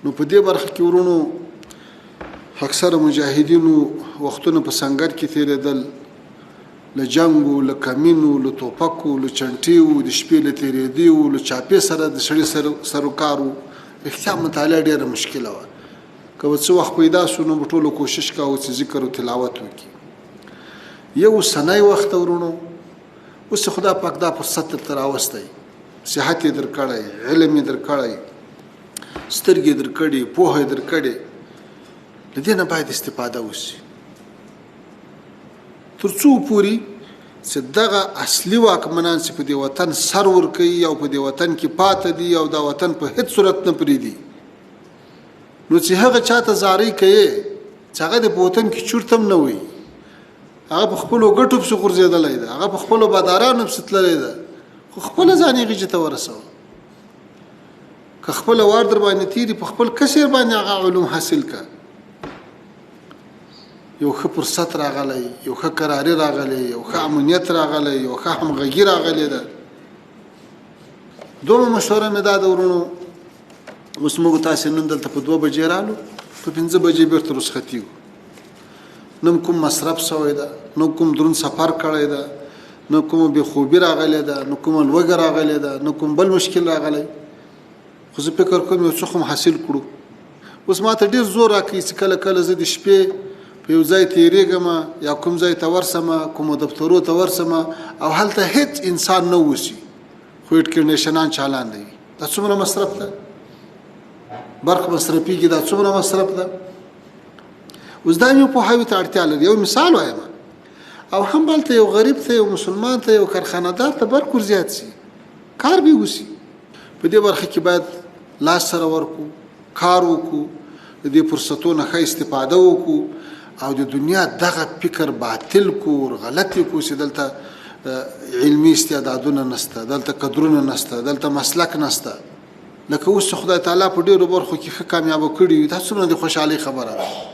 نو په دې برخه کې ورونو اکثره مجاهدینو وختونه په سنگر کې تیرېدل، له جنګو، له کمینو، له توپکو، له چنټیو، د شپې له تیرېدیو، له چاپې سره د سړي سروکارو. رښتیا مطالعه ډېره مشکله وه. که به څه وخت پیدا شو نو به ټولو کوشش کوو چې ذکر او تلاوت وکړي. یو سنی وخت ورونو اوس خدا پاک دا فرصت درته راوستی، صحت یې درکړی، علم یې درکړی، سترګې یې درکړي، پوهه یې درکړې. له دې نه باید استفاده وشي تر څو پورې چې دغه اصلي واکمنان چې په دې وطن سر ورکوي او په دې وطن کې پاته دي او دا وطن په هیڅ صورت نه پرېږدي، نو چې هغه چاته زارۍ کوي چې هغه د په وطن کې چورت هم نه وي، هغه په خپلو ګټو پسې غورځېدلی ده، هغه په خپلو بادارانو پسې تللی ده، خو خپله ځان یې غېږې ته ورسوه. که خپله وار در باندې تېري په خپل کسر باندې هغه علوم حاصل کړه. یو ښه فرصت راغلی، یو ښه کراري راغلی، یو ښه امنیت راغلی، یو ښه همغږي راغلی ده. دومره مشوره مې دا ده ورونو، اوس موږ تاسې نن دلته په 2 بجې رالو، په 5 بجې بېرته رخصتي وو. نه کوم مصرف شوی ده، نه کوم دروند سفر کړی ده، نه کومه بېخوبي راغلی ده، نه کومه لوږه راغلی ده، نه کوم بل مشکل راغلی. خو زه فکر کوم یو څه خو حاصل کړو. اوس ما ته ډېر زور راکوي چې کله کله زه د شپې په یو ځای تېرېږم یا کوم ځای ته ورسم، کومو دفترو ته ورسم او هلته هیڅ انسان نه اوسي، خو ایټ کنډیشنان چالان دی. دا څومره مصرف ده؟ برق مصرفېږي، دا څومره مصرف ده؟ اوس دا یو پوهاوي ته اړتیا لري. یو مثال وایم، او هم بلته یو غریب ته، یو مسلمان ته، یو کارخانهدار ته برق ور زیات شي، کار به وشي. په دې برخه کې باید لاس سره ورکو، کار وکړو، د دې فرصتونو ښه استفاده وکړو او د دنیا دغه فکر باطل کو، غلط کو چې دلته علمي استعدادونه نشته، دلته قدرونه نشته، دلته مسلک نشته. لکه اوس خدای تعالی په ډېرو برخو کې ښه کامیابه کړي وي، دا څومره د خوشحالۍ خبره ده.